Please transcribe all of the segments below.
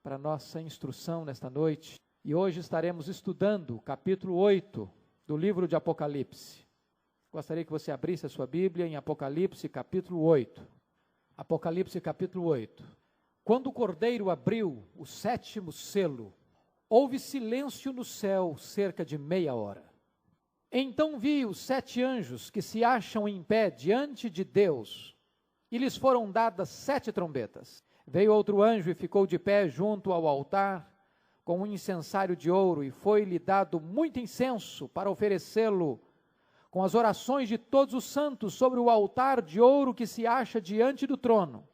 para nossa instrução nesta noite. E hoje estaremos estudando o capítulo 8 do livro de Apocalipse. Gostaria que você abrisse a sua Bíblia em Apocalipse capítulo 8. Apocalipse capítulo 8. Quando o Cordeiro abriu o 7º selo, houve silêncio no céu cerca de meia hora. Então vi os 7 anjos que se acham em pé diante de Deus, e lhes foram dadas 7 trombetas. Veio outro anjo e ficou de pé junto ao altar, com um incensário de ouro, e foi-lhe dado muito incenso para oferecê-lo com as orações de todos os santos sobre o altar de ouro que se acha diante do trono.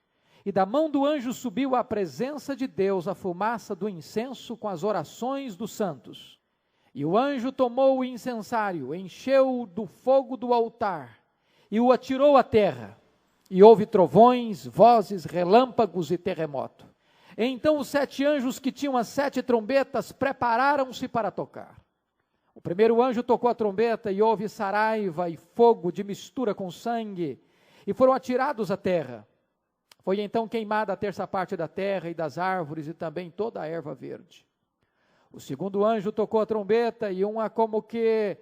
E da mão do anjo subiu à presença de Deus a fumaça do incenso com as orações dos santos. E o anjo tomou o incensário, encheu do fogo do altar e o atirou à terra. E houve trovões, vozes, relâmpagos e terremoto. Então os 7 anjos que tinham as 7 trombetas prepararam-se para tocar. O primeiro anjo tocou a trombeta e houve saraiva e fogo de mistura com sangue, e foram atirados à terra. Foi então queimada a terça parte da terra e das árvores e também toda a erva verde. O segundo anjo tocou a trombeta e uma como que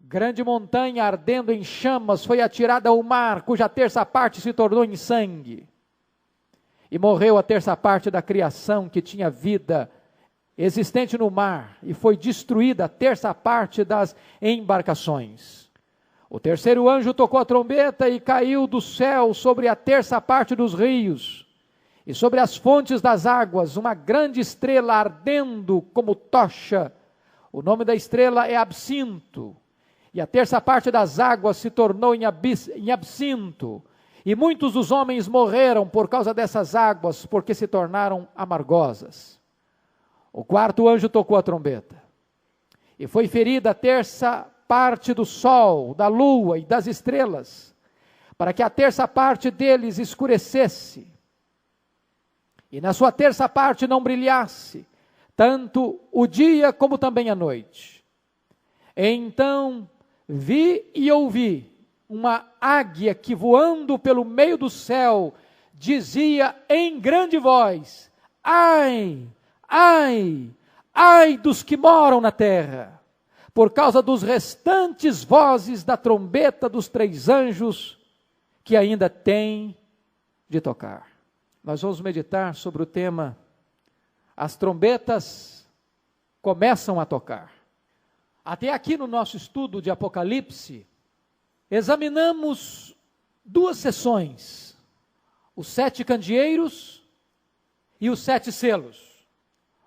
grande montanha ardendo em chamas foi atirada ao mar, cuja terça parte se tornou em sangue. E morreu a terça parte da criação que tinha vida existente no mar, e foi destruída a terça parte das embarcações. O terceiro anjo tocou a trombeta e caiu do céu sobre a terça parte dos rios, e sobre as fontes das águas, uma grande estrela ardendo como tocha. O nome da estrela é Absinto, e a terça parte das águas se tornou em absinto, e muitos dos homens morreram por causa dessas águas, porque se tornaram amargosas. O quarto anjo tocou a trombeta, e foi ferida a terça parte do sol, da lua e das estrelas, para que a terça parte deles escurecesse, e na sua terça parte não brilhasse, tanto o dia como também a noite. Então vi e ouvi uma águia que, voando pelo meio do céu, dizia em grande voz: ai, ai, ai dos que moram na terra, por causa dos restantes vozes da trombeta dos 3 anjos que ainda têm de tocar. Nós vamos meditar sobre o tema: as trombetas começam a tocar. Até aqui no nosso estudo de Apocalipse, examinamos 2 sessões: os 7 candeeiros e os 7 selos.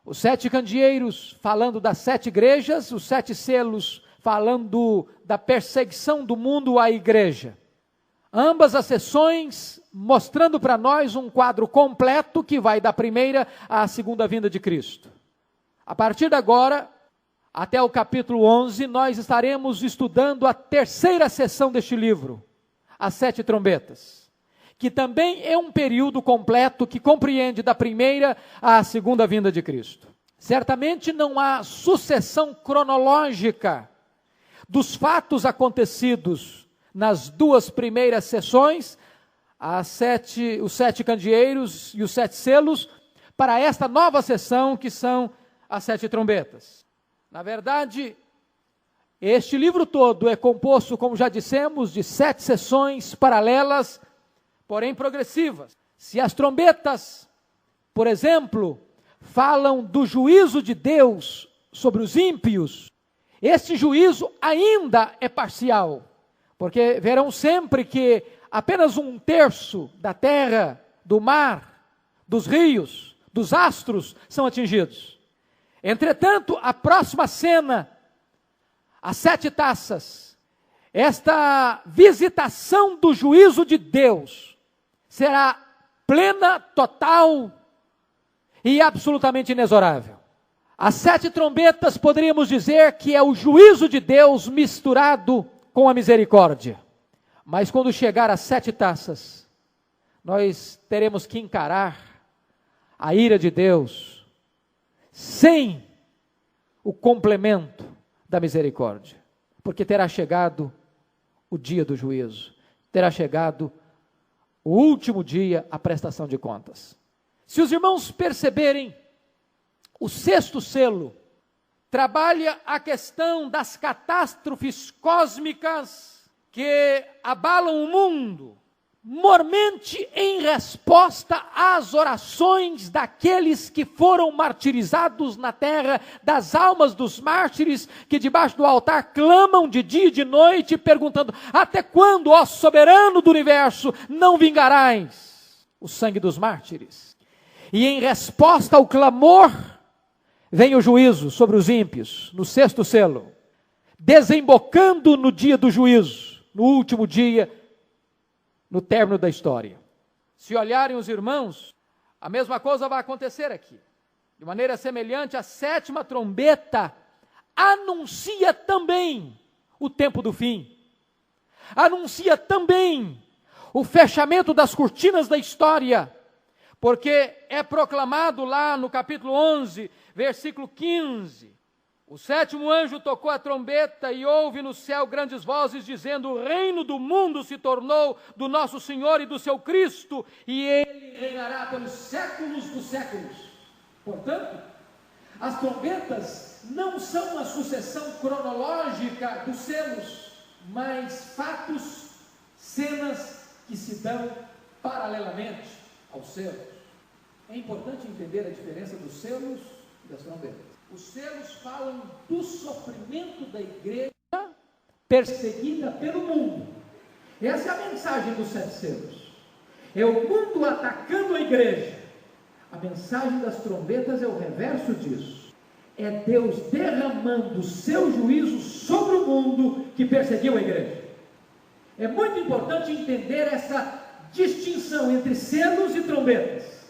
Os 7 candeeiros falando das 7 igrejas, os 7 selos falando da perseguição do mundo à igreja. Ambas as sessões mostrando para nós um quadro completo que vai da primeira à segunda vinda de Cristo. A partir de agora, até o capítulo 11, nós estaremos estudando a terceira sessão deste livro, as 7 trombetas, que também é um período completo que compreende da primeira à segunda vinda de Cristo. Certamente não há sucessão cronológica dos fatos acontecidos nas 2 primeiras sessões, os 7 candeeiros e os 7 selos, para esta nova sessão que são as 7 trombetas. Na verdade, este livro todo é composto, como já dissemos, de 7 sessões paralelas, porém progressivas. Se as trombetas, por exemplo, falam do juízo de Deus sobre os ímpios, este juízo ainda é parcial, porque verão sempre que apenas 1/3 da terra, do mar, dos rios, dos astros são atingidos. Entretanto, a próxima cena, as 7 taças, esta visitação do juízo de Deus será plena, total e absolutamente inexorável. As 7 trombetas poderíamos dizer que é o juízo de Deus misturado com a misericórdia. Mas quando chegar às 7 taças, nós teremos que encarar a ira de Deus sem o complemento da misericórdia, porque terá chegado o dia do juízo, terá chegado o último dia, a prestação de contas. Se os irmãos perceberem O sexto selo trabalha a questão das catástrofes cósmicas que abalam o mundo, mormente em resposta às orações daqueles que foram martirizados na terra, das almas dos mártires que debaixo do altar clamam de dia e de noite, perguntando: até quando, ó soberano do universo, não vingarás o sangue dos mártires? E em resposta ao clamor, vem o juízo sobre os ímpios, no sexto selo, desembocando no dia do juízo, no último dia, no término da história. Se olharem os irmãos, a mesma coisa vai acontecer aqui. De maneira semelhante, a sétima trombeta anuncia também o tempo do fim. Anuncia também o fechamento das cortinas da história, porque é proclamado lá no capítulo 11, versículo 15, o sétimo anjo tocou a trombeta e houve no céu grandes vozes dizendo: o reino do mundo se tornou do nosso Senhor e do seu Cristo, e ele reinará pelos séculos dos séculos. Portanto, as trombetas não são a sucessão cronológica dos selos, mas fatos, cenas que se dão paralelamente aos selos. É importante entender a diferença dos selos e das trombetas. Os selos falam do sofrimento da igreja perseguida pelo mundo. Essa é a mensagem dos 7 selos. É o mundo atacando a igreja. A mensagem das trombetas é o reverso disso. É Deus derramando o seu juízo sobre o mundo que perseguiu a igreja. É muito importante entender essa distinção entre selos e trombetas.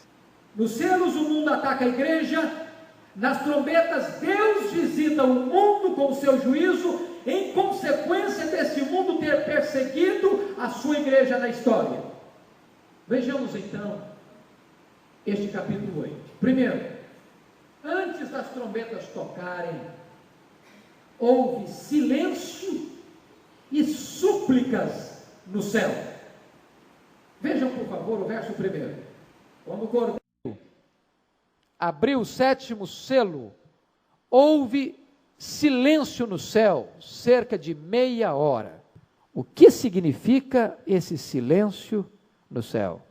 Nos selos o mundo ataca a igreja. Nas trombetas, Deus visita o mundo com o seu juízo, em consequência desse mundo ter perseguido a sua igreja na história. Vejamos então este capítulo 8. Primeiro, antes das trombetas tocarem, houve silêncio e súplicas no céu. Vejam, por favor, o verso 1. Quando o cordeiro abriu o sétimo selo, houve silêncio no céu, cerca de meia hora. O que significa esse silêncio no céu?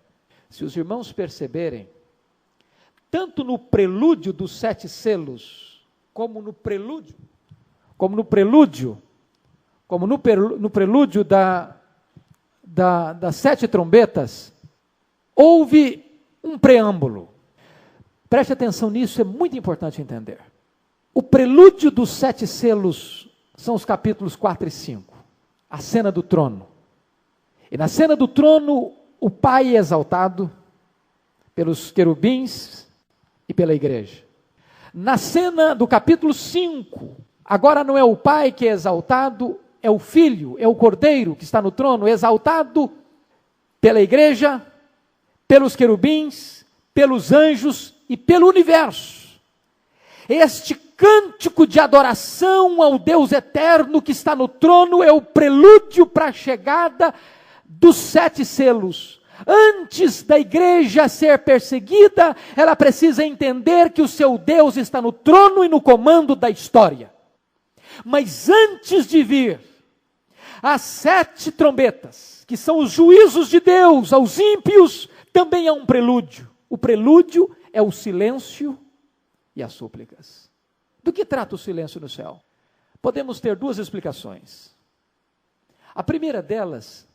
Se os irmãos perceberem, tanto no prelúdio dos 7 selos, como no prelúdio das 7 trombetas, houve um preâmbulo. Preste atenção nisso, é muito importante entender. O prelúdio dos 7 selos são os capítulos 4 e 5. A cena do trono. E na cena do trono, o Pai é exaltado pelos querubins e pela igreja. Na cena do capítulo 5, agora não é o Pai que é exaltado, é o Filho, é o Cordeiro que está no trono, exaltado pela igreja, pelos querubins, pelos anjos e pelo universo. Este cântico de adoração ao Deus eterno que está no trono é o prelúdio para a chegada dos 7 selos. Antes da igreja ser perseguida, ela precisa entender que o seu Deus está no trono e no comando da história. Mas antes de vir as 7 trombetas, que são os juízos de Deus aos ímpios, também há um prelúdio. O prelúdio é o silêncio e as súplicas. Do que trata o silêncio no céu? Podemos ter 2 explicações. A primeira delas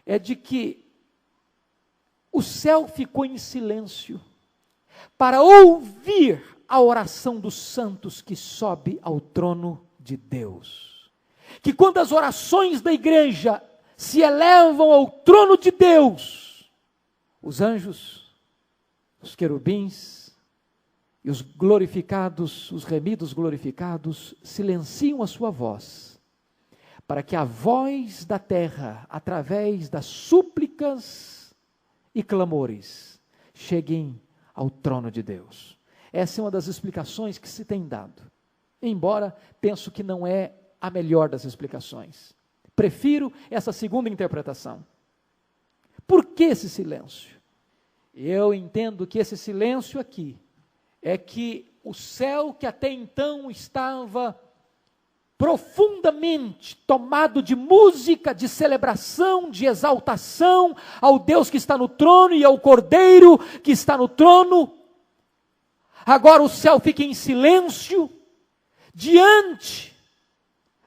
é de que o céu ficou em silêncio para ouvir a oração dos santos que sobe ao trono de Deus. Que quando as orações da igreja se elevam ao trono de Deus, os anjos, os querubins e os glorificados, os remidos glorificados, silenciam a sua voz, para que a voz da terra, através das súplicas e clamores, cheguem ao trono de Deus. Essa é uma das explicações que se tem dado, embora penso que não é a melhor das explicações. Prefiro essa segunda interpretação. Por que esse silêncio? Eu entendo que esse silêncio aqui é que o céu que até então estava profundamente tomado de música, de celebração, de exaltação ao Deus que está no trono e ao Cordeiro que está no trono, agora o céu fica em silêncio, diante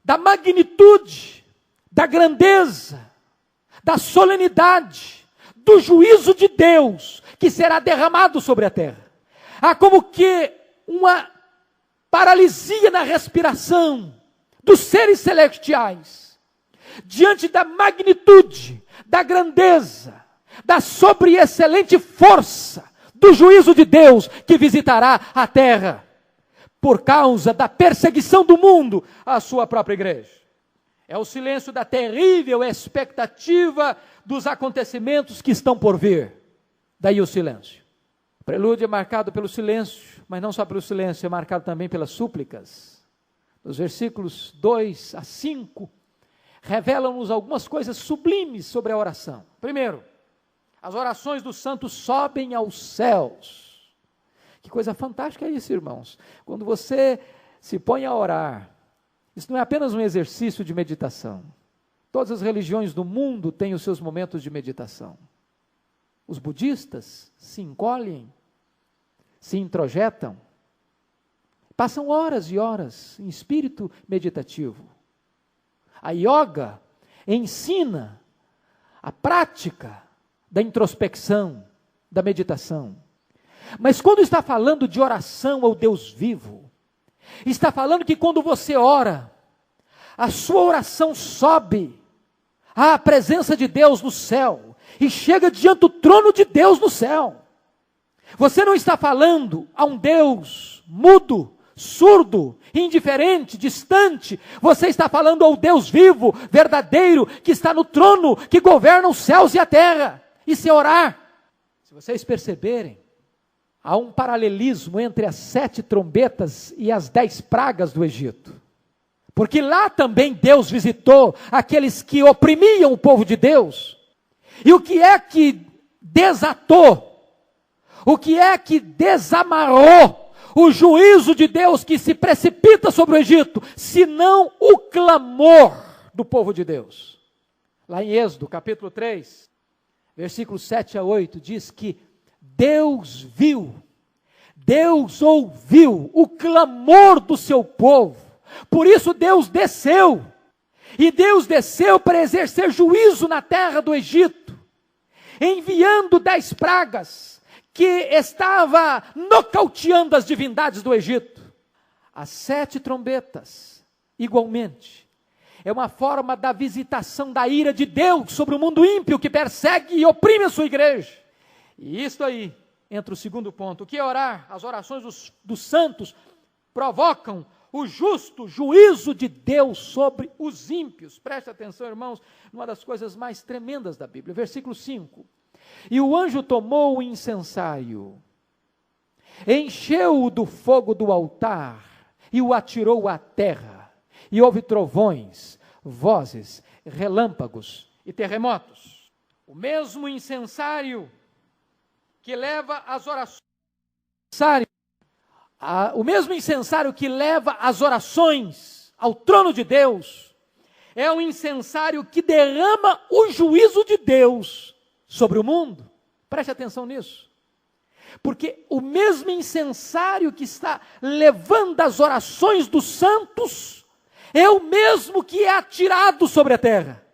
da magnitude, da grandeza, da solenidade, do juízo de Deus que será derramado sobre a terra. Há como que uma paralisia na respiração dos seres celestiais, diante da magnitude, da grandeza, da sobreexcelente força do juízo de Deus que visitará a terra, por causa da perseguição do mundo à sua própria igreja. É o silêncio da terrível expectativa dos acontecimentos que estão por vir. Daí o silêncio. O prelúdio é marcado pelo silêncio, mas não só pelo silêncio, é marcado também pelas súplicas. Os versículos 2 a 5 revelam-nos algumas coisas sublimes sobre a oração. Primeiro, as orações dos santos sobem aos céus. Que coisa fantástica é isso, irmãos. Quando você se põe a orar, isso não é apenas um exercício de meditação. Todas as religiões do mundo têm os seus momentos de meditação. Os budistas se encolhem, se introjetam, passam horas e horas em espírito meditativo. A yoga ensina a prática da introspecção, da meditação. Mas quando está falando de oração ao Deus vivo, está falando que quando você ora, a sua oração sobe à presença de Deus no céu e chega diante do trono de Deus no céu. Você não está falando a um Deus mudo, surdo, indiferente, distante. Você está falando ao Deus vivo, verdadeiro, que está no trono, que governa os céus e a terra. E se orar, se vocês perceberem, há um paralelismo entre as 7 trombetas e as 10 pragas do Egito. Porque lá também Deus visitou aqueles que oprimiam o povo de Deus. E o que é que desatou? O que é que desamarrou o juízo de Deus que se precipita sobre o Egito? Senão o clamor do povo de Deus. Lá em Êxodo, capítulo 3, versículos 7 a 8, diz que Deus viu, Deus ouviu o clamor do seu povo. Por isso Deus desceu. E Deus desceu para exercer juízo na terra do Egito, enviando 10 pragas que estava nocauteando as divindades do Egito. As 7 trombetas, igualmente, é uma forma da visitação da ira de Deus sobre o mundo ímpio que persegue e oprime a sua igreja. E isso aí entra o segundo ponto. O que é orar? As orações dos santos provocam o justo juízo de Deus sobre os ímpios. Preste atenção, irmãos, numa das coisas mais tremendas da Bíblia. Versículo 5. E o anjo tomou o incensário, encheu-o do fogo do altar e o atirou à terra. E houve trovões, vozes, relâmpagos e terremotos. O mesmo incensário que leva as orações, o mesmo incensário que leva as orações ao trono de Deus, é o incensário que derrama o juízo de Deus sobre o mundo. Preste atenção nisso. Porque o mesmo incensário que está levando as orações dos santos é o mesmo que é atirado sobre a terra.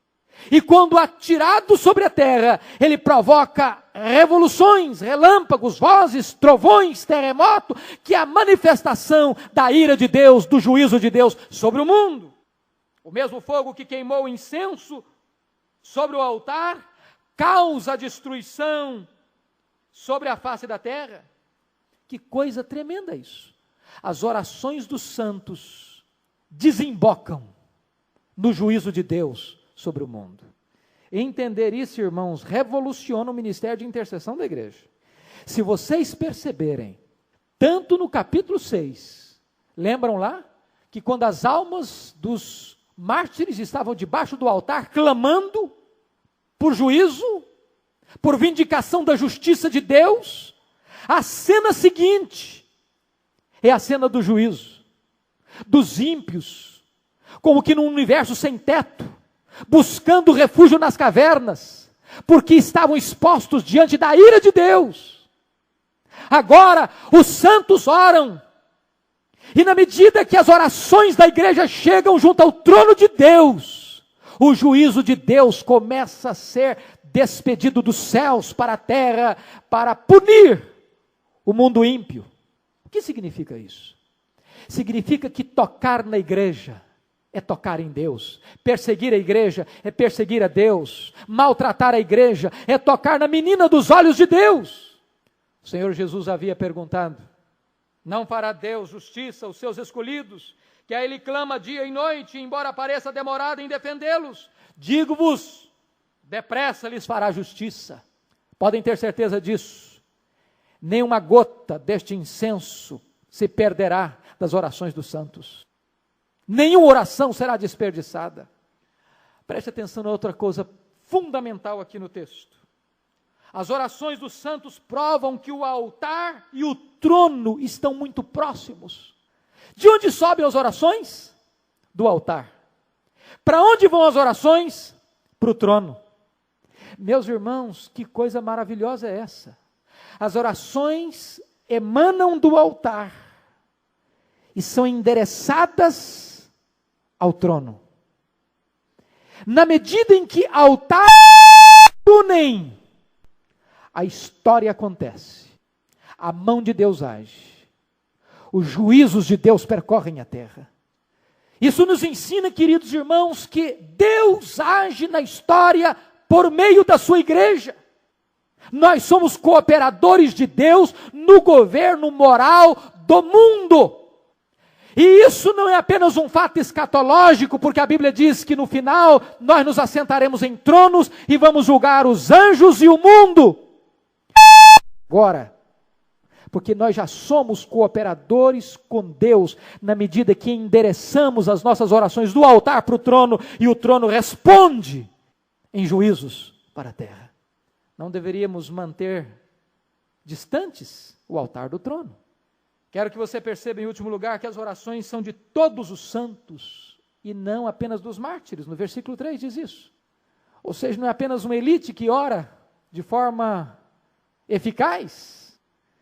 E quando atirado sobre a terra, ele provoca revoluções, relâmpagos, vozes, trovões, terremoto, que é a manifestação da ira de Deus, do juízo de Deus sobre o mundo. O mesmo fogo que queimou o incenso sobre o altar, causa a destruição sobre a face da terra. Que coisa tremenda isso. As orações dos santos desembocam no juízo de Deus sobre o mundo. Entender isso, irmãos, revoluciona o ministério de intercessão da igreja. Se vocês perceberem, tanto no capítulo 6, lembram lá? Que quando as almas dos mártires estavam debaixo do altar, clamando por juízo, por vindicação da justiça de Deus, a cena seguinte É a cena do juízo, dos ímpios, como que num universo sem teto, buscando refúgio nas cavernas, porque estavam expostos diante da ira de Deus. Agora, os santos oram, e na medida que as orações da igreja chegam junto ao trono de Deus, o juízo de Deus começa a ser despedido dos céus para a terra, para punir o mundo ímpio. O que significa isso? Significa que tocar na igreja é tocar em Deus, perseguir a igreja é perseguir a Deus, maltratar a igreja é tocar na menina dos olhos de Deus. O Senhor Jesus havia perguntado: não fará Deus justiça aos seus escolhidos, que a Ele clama dia e noite, embora pareça demorado em defendê-los? Digo-vos, depressa lhes fará justiça. Podem ter certeza disso. Nem uma gota deste incenso se perderá das orações dos santos. Nenhuma oração será desperdiçada. Preste atenção na outra coisa fundamental aqui no texto. As orações dos santos provam que o altar e o trono estão muito próximos. De onde sobem as orações? Do altar. Para onde vão as orações? Para o trono. Meus irmãos, que coisa maravilhosa é essa? As orações emanam do altar e são endereçadas ao trono. Na medida em que altar unem, a história acontece. A mão de Deus age. Os juízos de Deus percorrem a terra. Isso nos ensina, queridos irmãos, que Deus age na história por meio da sua igreja. Nós somos cooperadores de Deus no governo moral do mundo. E isso não é apenas um fato escatológico, porque a Bíblia diz que no final nós nos assentaremos em tronos e vamos julgar os anjos e o mundo. Agora, porque nós já somos cooperadores com Deus, na medida que endereçamos as nossas orações do altar para o trono, e o trono responde em juízos para a terra. Não deveríamos manter distantes o altar do trono. Quero que você perceba, em último lugar, que as orações são de todos os santos, e não apenas dos mártires. No versículo 3 diz isso. Ou seja, não é apenas uma elite que ora de forma eficaz.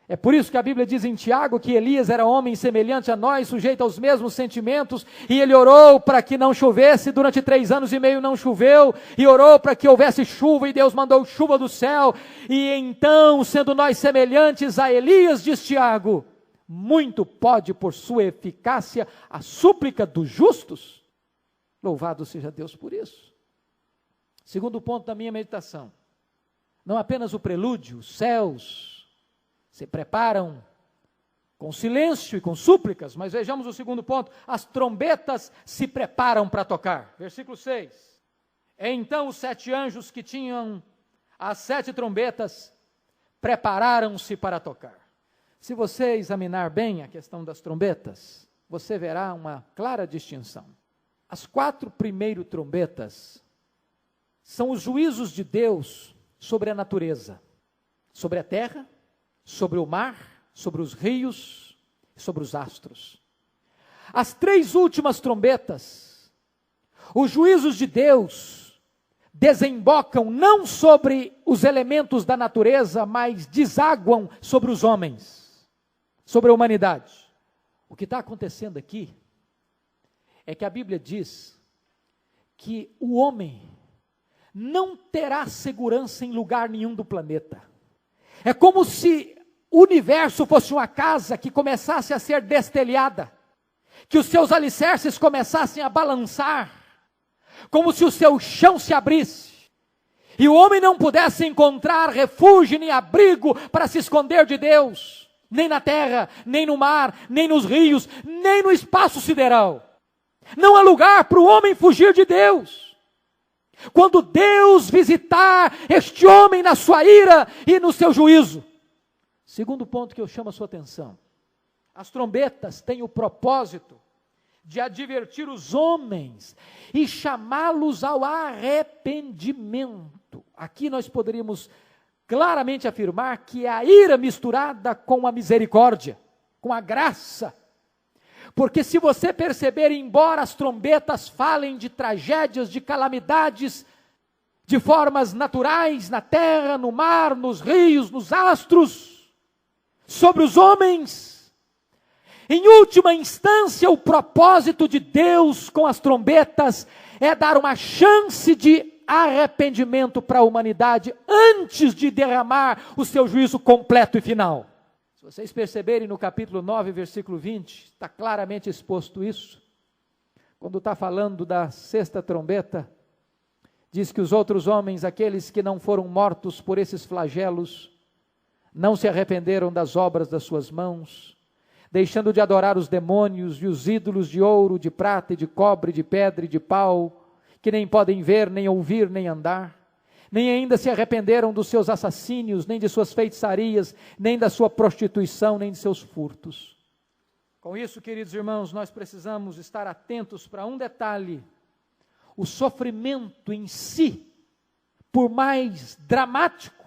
É por isso que a Bíblia diz em Tiago que Elias era homem semelhante a nós, sujeito aos mesmos sentimentos, e ele orou para que não chovesse, durante 3 anos e meio não choveu, e orou para que houvesse chuva, e Deus mandou chuva do céu, e então, sendo nós semelhantes a Elias, diz Tiago, muito pode por sua eficácia a súplica dos justos. Louvado seja Deus por isso. Segundo ponto da minha meditação, não apenas o prelúdio, os céus se preparam com silêncio e com súplicas, mas vejamos o segundo ponto, as trombetas se preparam para tocar. Versículo 6, então os 7 anjos que tinham as 7 trombetas prepararam-se para tocar. Se você examinar bem a questão das trombetas, você verá uma clara distinção. As 4 primeiras trombetas são os juízos de Deus sobre a natureza, sobre a terra, sobre o mar, sobre os rios, sobre os astros. As 3 últimas trombetas, os juízos de Deus desembocam não sobre os elementos da natureza, mas desaguam sobre os homens, sobre a humanidade. O que está acontecendo aqui é que a Bíblia diz que o homem não terá segurança em lugar nenhum do planeta. É como se o universo fosse uma casa que começasse a ser destelhada, que os seus alicerces começassem a balançar, como se o seu chão se abrisse, e o homem não pudesse encontrar refúgio nem abrigo para se esconder de Deus, nem na terra, nem no mar, nem nos rios, nem no espaço sideral. Não há lugar para o homem fugir de Deus. Quando Deus visitar este homem na sua ira e no seu juízo. Segundo ponto que eu chamo a sua atenção. As trombetas têm o propósito de advertir os homens e chamá-los ao arrependimento. Aqui nós poderíamos claramente afirmar que é a ira misturada com a misericórdia, com a graça. Porque se você perceber, embora as trombetas falem de tragédias, de calamidades, de formas naturais, na terra, no mar, nos rios, nos astros, sobre os homens, em última instância, o propósito de Deus com as trombetas é dar uma chance de arrependimento para a humanidade antes de derramar o seu juízo completo e final. Se vocês perceberem no capítulo 9, versículo 20, está claramente exposto isso. Quando está falando da sexta trombeta, diz que os outros homens, aqueles que não foram mortos por esses flagelos, não se arrependeram das obras das suas mãos, deixando de adorar os demônios e os ídolos de ouro, de prata e de cobre, de pedra e de pau, que nem podem ver, nem ouvir, nem andar, nem ainda se arrependeram dos seus assassínios, nem de suas feitiçarias, nem da sua prostituição, nem de seus furtos. Com isso, queridos irmãos, nós precisamos estar atentos para um detalhe: o sofrimento em si, por mais dramático,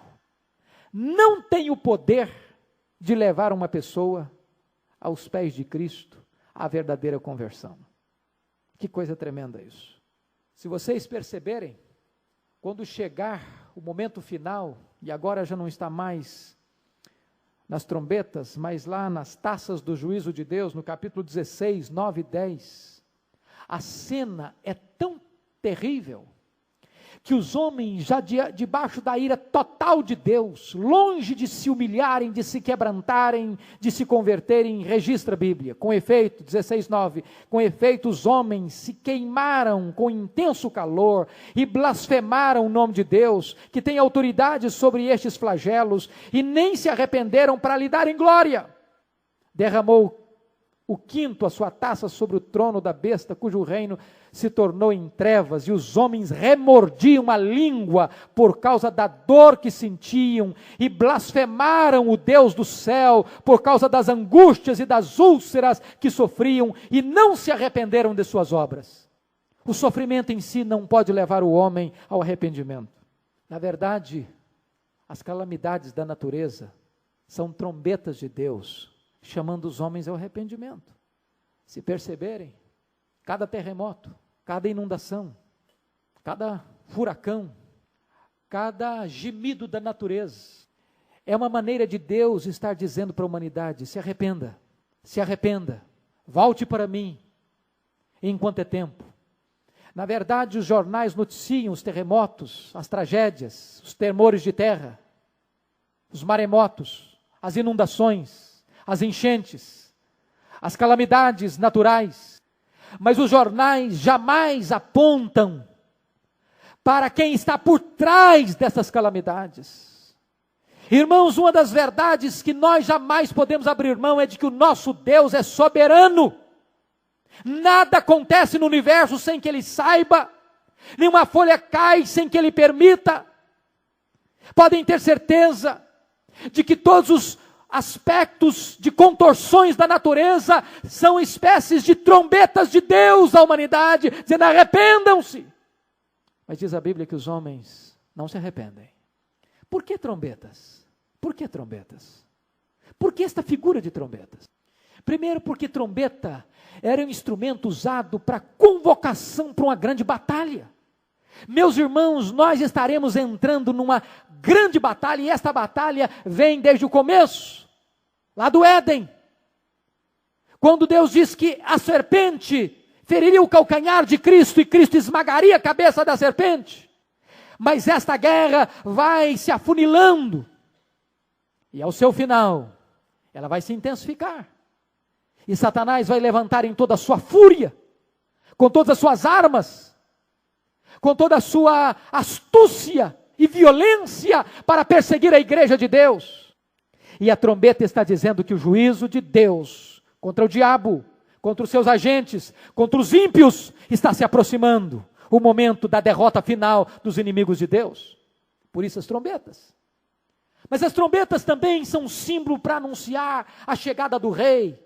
não tem o poder de levar uma pessoa aos pés de Cristo, à verdadeira conversão. Que coisa tremenda isso. Se vocês perceberem, quando chegar o momento final, e agora já não está mais nas trombetas, mas lá nas taças do juízo de Deus, no capítulo 16, 9 e 10, a cena é tão terrível, que os homens já debaixo da ira total de Deus, longe de se humilharem, de se quebrantarem, de se converterem, registra a Bíblia, com efeito, 16:9, com efeito os homens se queimaram com intenso calor e blasfemaram o nome de Deus, que tem autoridade sobre estes flagelos, e nem se arrependeram para lhe darem glória. Derramou o quinto a sua taça sobre o trono da besta, cujo reino se tornou em trevas, e os homens remordiam a língua por causa da dor que sentiam, e blasfemaram o Deus do céu por causa das angústias e das úlceras que sofriam, e não se arrependeram de suas obras. O sofrimento em si não pode levar o homem ao arrependimento. Na verdade, as calamidades da natureza são trombetas de Deus, chamando os homens ao arrependimento. Se perceberem, cada terremoto, cada inundação, cada furacão, cada gemido da natureza, é uma maneira de Deus estar dizendo para a humanidade: se arrependa, volte para mim, enquanto é tempo. Na verdade, os jornais noticiam os terremotos, as tragédias, os tremores de terra, os maremotos, as inundações, as enchentes, as calamidades naturais, mas os jornais jamais apontam para quem está por trás dessas calamidades. Irmãos, uma das verdades que nós jamais podemos abrir mão é de que o nosso Deus é soberano. Nada acontece no universo sem que Ele saiba, nenhuma folha cai sem que Ele permita. Podem ter certeza de que todos os aspectos de contorções da natureza são espécies de trombetas de Deus à humanidade, dizendo: arrependam-se. Mas diz a Bíblia que os homens não se arrependem. Por que trombetas? Por que trombetas? Por que esta figura de trombetas? Primeiro, porque trombeta era um instrumento usado para convocação para uma grande batalha. Meus irmãos, nós estaremos entrando numa grande batalha, e esta batalha vem desde o começo, lá do Éden, quando Deus diz que a serpente feriria o calcanhar de Cristo, e Cristo esmagaria a cabeça da serpente. Mas esta guerra vai se afunilando, e ao seu final, ela vai se intensificar, e Satanás vai levantar em toda a sua fúria, com todas as suas armas, com toda a sua astúcia e violência para perseguir a igreja de Deus. E a trombeta está dizendo que o juízo de Deus contra o diabo, contra os seus agentes, contra os ímpios, está se aproximando. O momento da derrota final dos inimigos de Deus. Por isso as trombetas. Mas as trombetas também são um símbolo para anunciar a chegada do rei,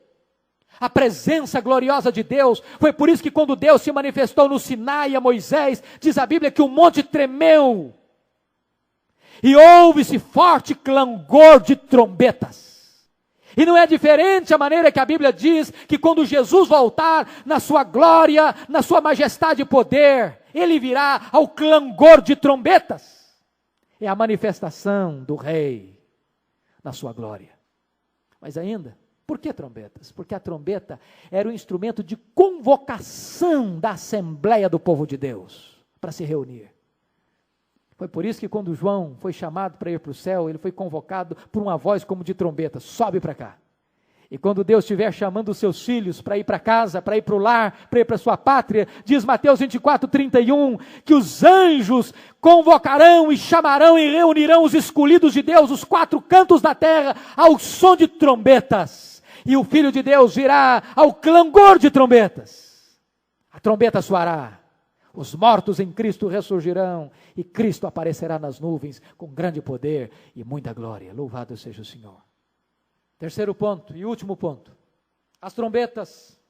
a presença gloriosa de Deus. Foi por isso que quando Deus se manifestou no Sinai a Moisés, diz a Bíblia que o monte tremeu, e houve-se forte clangor de trombetas. E não é diferente a maneira que a Bíblia diz que quando Jesus voltar na sua glória, na sua majestade e poder, ele virá ao clangor de trombetas. É a manifestação do Rei na sua glória. Mas ainda, por que trombetas? Porque a trombeta era um instrumento de convocação da Assembleia do povo de Deus para se reunir. Foi por isso que quando João foi chamado para ir para o céu, ele foi convocado por uma voz como de trombeta: sobe para cá. E quando Deus estiver chamando os seus filhos para ir para casa, para ir para o lar, para ir para a sua pátria, diz Mateus 24:31, que os anjos convocarão e chamarão e reunirão os escolhidos de Deus, os 4 cantos da terra, ao som de trombetas. E o Filho de Deus virá ao clangor de trombetas. A trombeta soará. Os mortos em Cristo ressurgirão e Cristo aparecerá nas nuvens com grande poder e muita glória. Louvado seja o Senhor. Terceiro ponto e último ponto. As trombetas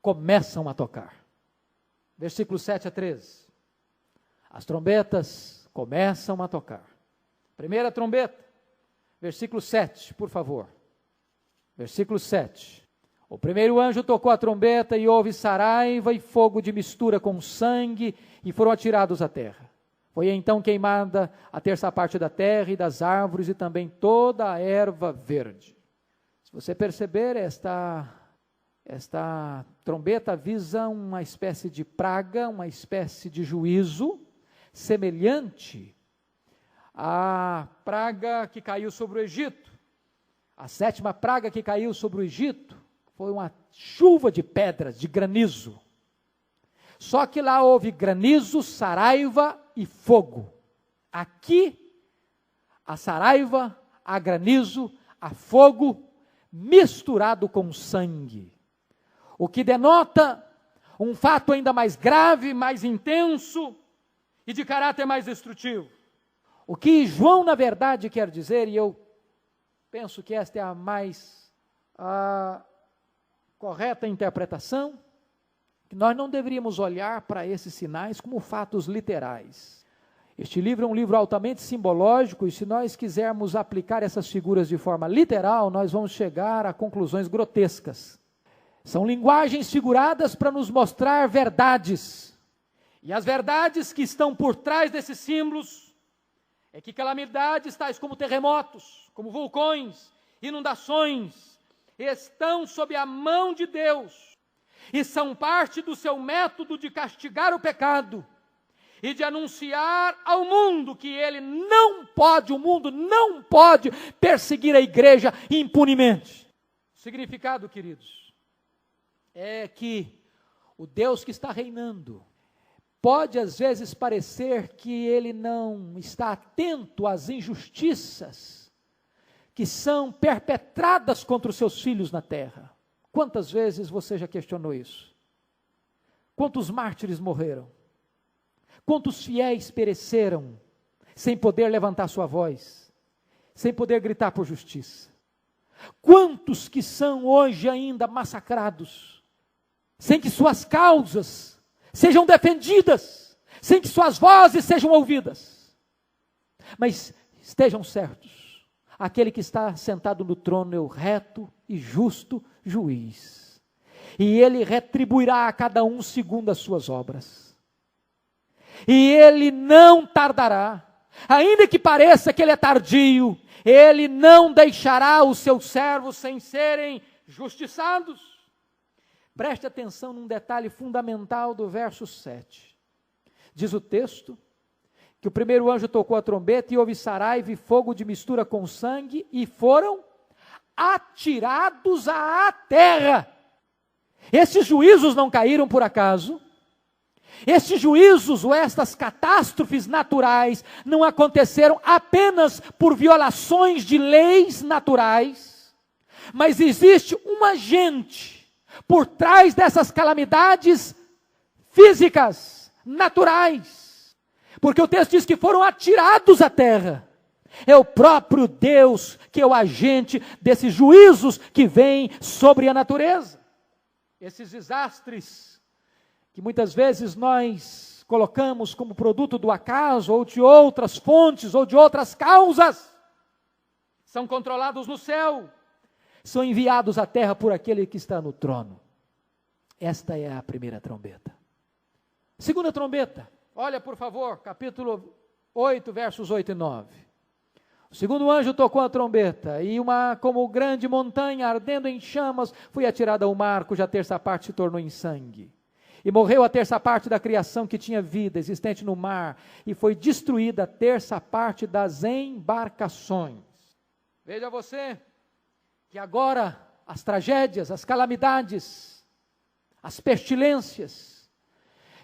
começam a tocar. Versículos 7 a 13. As trombetas começam a tocar. Primeira trombeta, versículo 7, por favor. Versículo 7. O primeiro anjo tocou a trombeta e houve saraiva e fogo de mistura com sangue e foram atirados à terra. Foi então queimada a terça parte da terra e das árvores e também toda a erva verde. Se você perceber, esta trombeta visa uma espécie de praga, uma espécie de juízo, semelhante à praga que caiu sobre o Egito. A 7ª praga que caiu sobre o Egito foi uma chuva de pedras, de granizo. Só que lá houve granizo, saraiva e fogo. Aqui, a saraiva, a granizo, a fogo, misturado com sangue. O que denota um fato ainda mais grave, mais intenso e de caráter mais destrutivo. O que João, na verdade, quer dizer, e eu penso que esta é a mais correta interpretação, que nós não deveríamos olhar para esses sinais como fatos literais. Este livro é um livro altamente simbológico e se nós quisermos aplicar essas figuras de forma literal, nós vamos chegar a conclusões grotescas. São linguagens figuradas para nos mostrar verdades. E as verdades que estão por trás desses símbolos é que calamidades tais como terremotos, como vulcões, inundações, estão sob a mão de Deus e são parte do seu método de castigar o pecado e de anunciar ao mundo que o mundo não pode perseguir a igreja impunemente. O significado, queridos, é que o Deus que está reinando pode às vezes parecer que ele não está atento às injustiças que são perpetradas contra os seus filhos na terra. Quantas vezes você já questionou isso? Quantos mártires morreram? Quantos fiéis pereceram sem poder levantar sua voz, sem poder gritar por justiça? Quantos que são hoje ainda massacrados, sem que suas causas sejam defendidas, sem que suas vozes sejam ouvidas? Mas estejam certos, aquele que está sentado no trono é o reto e justo juiz. E ele retribuirá a cada um segundo as suas obras. E ele não tardará, ainda que pareça que ele é tardio, ele não deixará os seus servos sem serem justiçados. Preste atenção num detalhe fundamental do verso 7. Diz o texto que o primeiro anjo tocou a trombeta e houve saraiva e fogo de mistura com sangue e foram atirados à terra. Esses juízos não caíram por acaso. Estes juízos ou estas catástrofes naturais não aconteceram apenas por violações de leis naturais, mas existe um agente por trás dessas calamidades físicas, naturais, porque o texto diz que foram atirados à terra. É o próprio Deus que é o agente desses juízos que vêm sobre a natureza. Esses desastres que muitas vezes nós colocamos como produto do acaso, ou de outras fontes, ou de outras causas, são controlados no céu são enviados à terra por aquele que está no trono. Esta é a primeira trombeta. Segunda trombeta, olha por favor, capítulo 8, versos 8 e 9. O segundo anjo tocou a trombeta, e como grande montanha ardendo em chamas, foi atirada ao mar, cuja terça parte se tornou em sangue. E morreu a terça parte da criação que tinha vida, existente no mar, e foi destruída a terça parte das embarcações. Veja você, que agora as tragédias, as calamidades, as pestilências,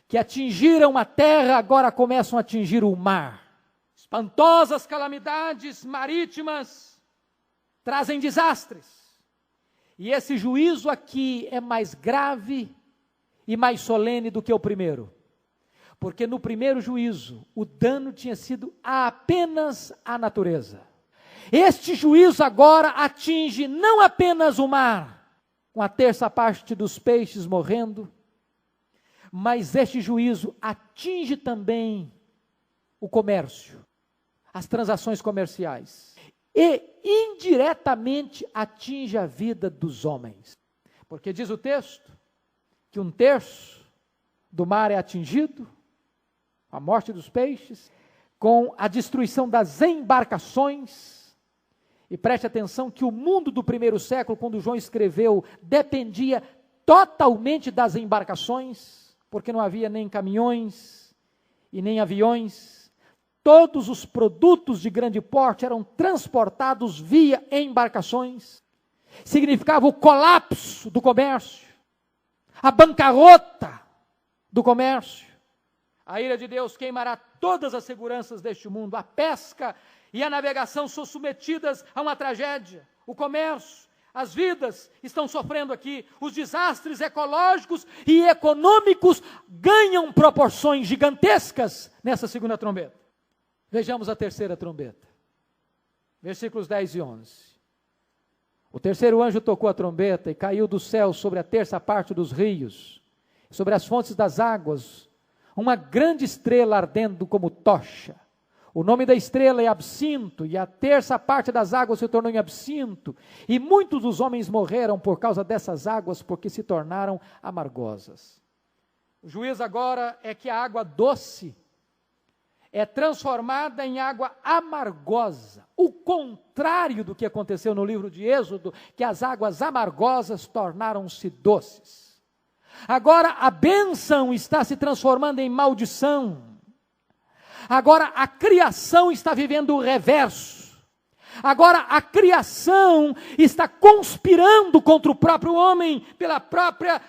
que atingiram a terra, agora começam a atingir o mar. Espantosas calamidades marítimas trazem desastres. E esse juízo aqui é mais grave e mais solene do que o primeiro. Porque no primeiro juízo, o dano tinha sido apenas à natureza. Este juízo agora atinge não apenas o mar, com a terça parte dos peixes morrendo, mas este juízo atinge também o comércio, as transações comerciais, e indiretamente atinge a vida dos homens, porque diz o texto, que 1/3 do mar é atingido, a morte dos peixes, com a destruição das embarcações. E preste atenção que o mundo do primeiro século, quando João escreveu, dependia totalmente das embarcações, porque não havia nem caminhões e nem aviões. Todos os produtos de grande porte eram transportados via embarcações. Significava o colapso do comércio, a bancarrota do comércio. A ira de Deus queimará todas as seguranças deste mundo. A pesca e a navegação são submetidas a uma tragédia. O comércio, as vidas estão sofrendo aqui. Os desastres ecológicos e econômicos ganham proporções gigantescas nessa segunda trombeta. Vejamos a terceira trombeta. Versículos 10 e 11. O terceiro anjo tocou a trombeta e caiu do céu sobre a terça parte dos rios, sobre as fontes das águas, uma grande estrela ardendo como tocha. O nome da estrela é Absinto, e a terça parte das águas se tornou em absinto, e muitos dos homens morreram por causa dessas águas, porque se tornaram amargosas. O juízo agora é que a água doce é transformada em água amargosa, o contrário do que aconteceu no livro de Êxodo, que as águas amargosas tornaram-se doces. Agora a bênção está se transformando em maldição. Agora a criação está vivendo o reverso. Agora a criação está conspirando contra o próprio homem, pela própria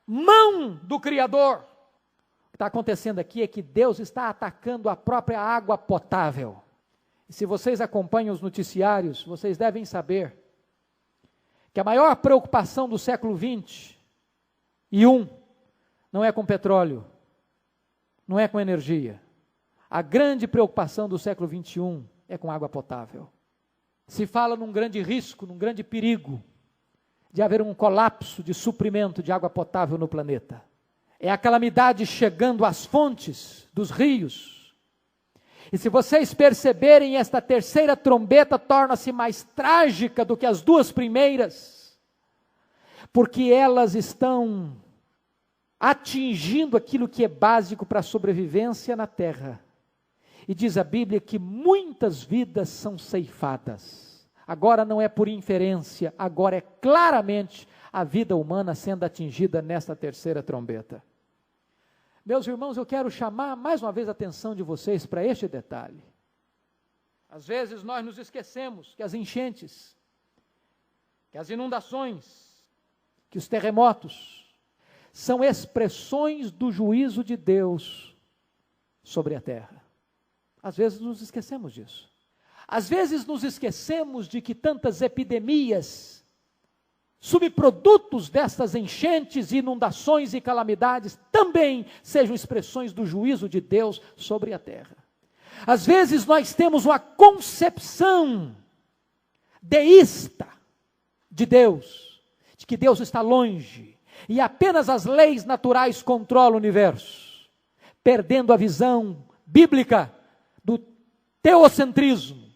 mão do Criador. O que está acontecendo aqui é que Deus está atacando a própria água potável. E se vocês acompanham os noticiários, vocês devem saber que a maior preocupação do século XXI não é com petróleo, não é com energia. A grande preocupação do século XXI é com água potável. Se fala num grande risco, num grande perigo de haver um colapso de suprimento de água potável no planeta. É a calamidade chegando às fontes dos rios. E se vocês perceberem, esta terceira trombeta torna-se mais trágica do que as duas primeiras, porque elas estão atingindo aquilo que é básico para a sobrevivência na terra. E diz a Bíblia que muitas vidas são ceifadas. Agora não é por inferência, agora é claramente a vida humana sendo atingida nesta terceira trombeta. Meus irmãos, eu quero chamar mais uma vez a atenção de vocês para este detalhe. Às vezes nós nos esquecemos que as enchentes, que as inundações, que os terremotos são expressões do juízo de Deus sobre a terra. Às vezes nos esquecemos disso. Às vezes nos esquecemos de que tantas epidemias, subprodutos destas enchentes, inundações e calamidades, também sejam expressões do juízo de Deus sobre a terra. Às vezes nós temos uma concepção deísta de Deus, de que Deus está longe, e apenas as leis naturais controlam o universo, perdendo a visão bíblica do teocentrismo,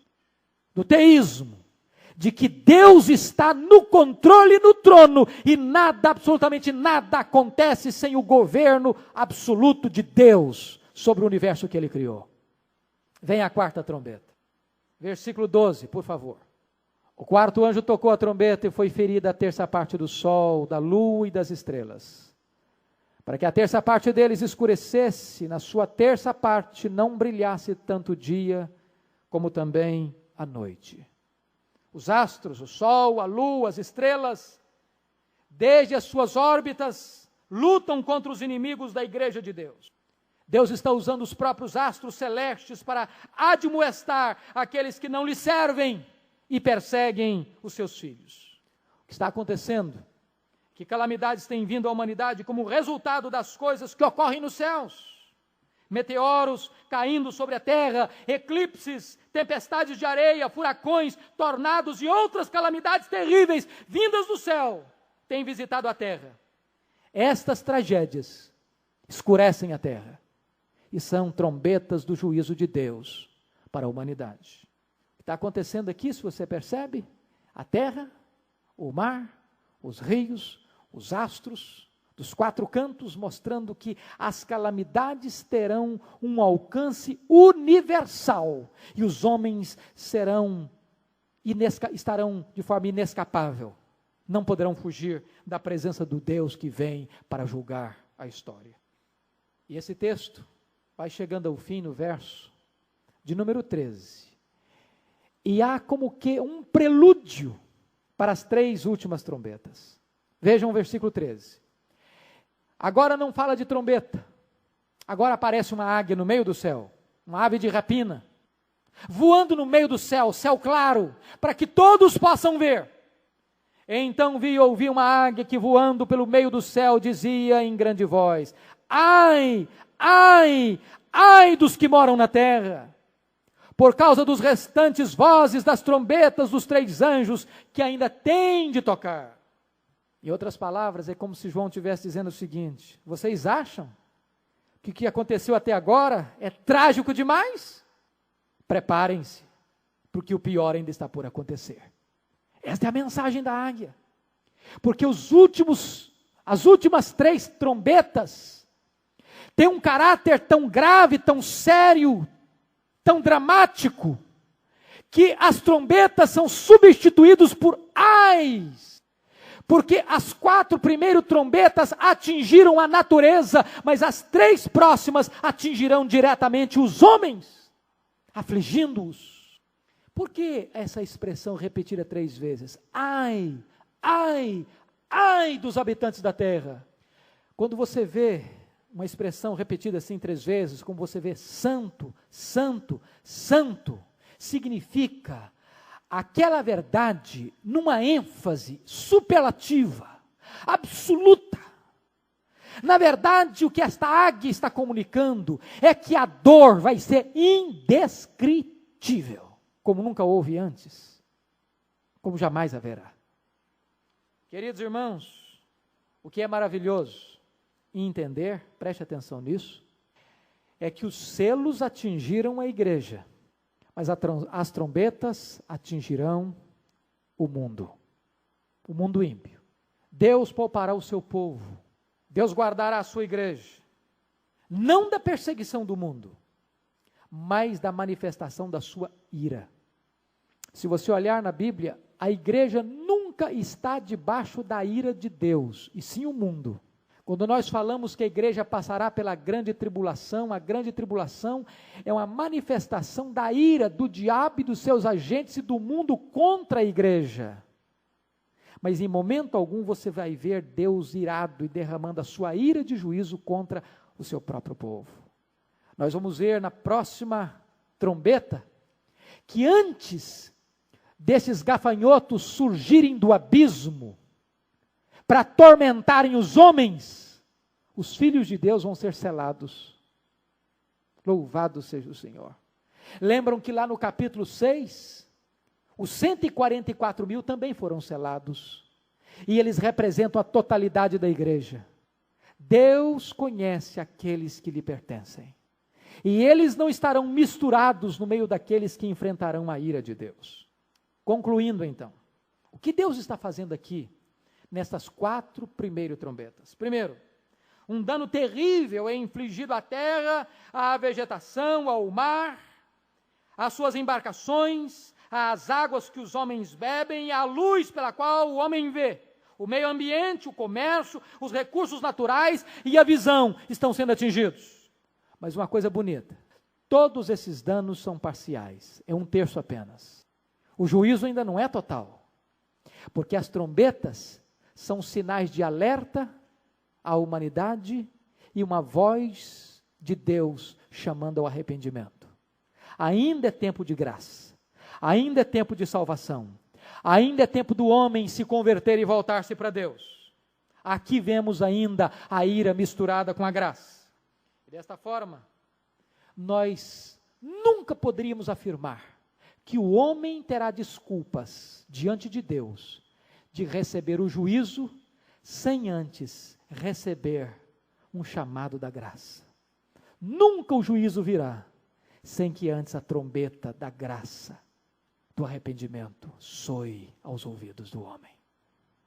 do teísmo, de que Deus está no controle, no trono, e nada, absolutamente nada acontece sem o governo absoluto de Deus sobre o universo que Ele criou. Vem a quarta trombeta. Versículo 12, por favor. O quarto anjo tocou a trombeta e foi ferida a terça parte do sol, da lua e das estrelas, para que a terça parte deles escurecesse, na sua terça parte não brilhasse tanto o dia, como também a noite. Os astros, o sol, a lua, as estrelas, desde as suas órbitas, lutam contra os inimigos da igreja de Deus. Deus está usando os próprios astros celestes para admoestar aqueles que não lhe servem e perseguem os seus filhos. O que está acontecendo? Que calamidades têm vindo à humanidade como resultado das coisas que ocorrem nos céus. Meteoros caindo sobre a terra, eclipses, tempestades de areia, furacões, tornados e outras calamidades terríveis vindas do céu têm visitado a terra. Estas tragédias escurecem a terra e são trombetas do juízo de Deus para a humanidade. O que está acontecendo aqui, se você percebe, a terra, o mar, os rios, os astros, dos quatro cantos, mostrando que as calamidades terão um alcance universal e os homens estarão de forma inescapável, não poderão fugir da presença do Deus que vem para julgar a história. E esse texto vai chegando ao fim no verso de número 13, e há como que um prelúdio para as três últimas trombetas. Vejam o versículo 13. Agora não fala de trombeta, agora aparece uma águia no meio do céu, uma ave de rapina, voando no meio do céu, céu claro, para que todos possam ver. Então ouvi uma águia que voando pelo meio do céu dizia em grande voz: ai, ai, ai dos que moram na terra, por causa dos restantes vozes das trombetas dos três anjos que ainda têm de tocar. Em outras palavras, é como se João estivesse dizendo o seguinte: vocês acham que o que aconteceu até agora é trágico demais? Preparem-se, porque o pior ainda está por acontecer. Esta é a mensagem da águia. Porque as últimas três trombetas têm um caráter tão grave, tão sério, tão dramático, que as trombetas são substituídas por ais. Porque as quatro primeiras trombetas atingiram a natureza, mas as três próximas atingirão diretamente os homens, afligindo-os. Por que essa expressão repetida 3 vezes? Ai, ai, ai dos habitantes da terra. Quando você vê uma expressão repetida assim 3 vezes, como você vê santo, santo, santo, significa aquela verdade numa ênfase superlativa, absoluta. Na verdade, o que esta águia está comunicando é que a dor vai ser indescritível, como nunca houve antes, como jamais haverá. Queridos irmãos, o que é maravilhoso em entender, preste atenção nisso, é que os selos atingiram a igreja, mas as trombetas atingirão o mundo ímpio. Deus poupará o seu povo, Deus guardará a sua igreja, não da perseguição do mundo, mas da manifestação da sua ira. Se você olhar na Bíblia, a igreja nunca está debaixo da ira de Deus, e sim o mundo. Quando nós falamos que a igreja passará pela grande tribulação, a grande tribulação é uma manifestação da ira do diabo e dos seus agentes e do mundo contra a igreja. Mas em momento algum você vai ver Deus irado e derramando a sua ira de juízo contra o seu próprio povo. Nós vamos ver na próxima trombeta que antes desses gafanhotos surgirem do abismo para atormentarem os homens, os filhos de Deus vão ser selados. Louvado seja o Senhor. Lembram que lá no capítulo 6, os 144 mil também foram selados, e eles representam a totalidade da igreja. Deus conhece aqueles que lhe pertencem, e eles não estarão misturados no meio daqueles que enfrentarão a ira de Deus. Concluindo então, o que Deus está fazendo aqui, nestas 4 primeiras trombetas? Primeiro, um dano terrível é infligido à terra, à vegetação, ao mar, às suas embarcações, às águas que os homens bebem, à luz pela qual o homem vê. O meio ambiente, o comércio, os recursos naturais e a visão estão sendo atingidos. Mas uma coisa bonita, todos esses danos são parciais, é 1/3 apenas. O juízo ainda não é total, porque as trombetas são sinais de alerta à humanidade e uma voz de Deus chamando ao arrependimento. Ainda é tempo de graça, ainda é tempo de salvação, ainda é tempo do homem se converter e voltar-se para Deus. Aqui vemos ainda a ira misturada com a graça. E desta forma, nós nunca poderíamos afirmar que o homem terá desculpas diante de Deus de receber o juízo sem antes receber um chamado da graça. Nunca o juízo virá sem que antes a trombeta da graça, do arrependimento, soe aos ouvidos do homem.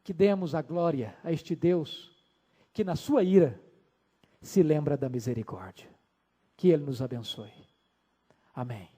Que demos a glória a este Deus que na sua ira se lembra da misericórdia. Que Ele nos abençoe. Amém.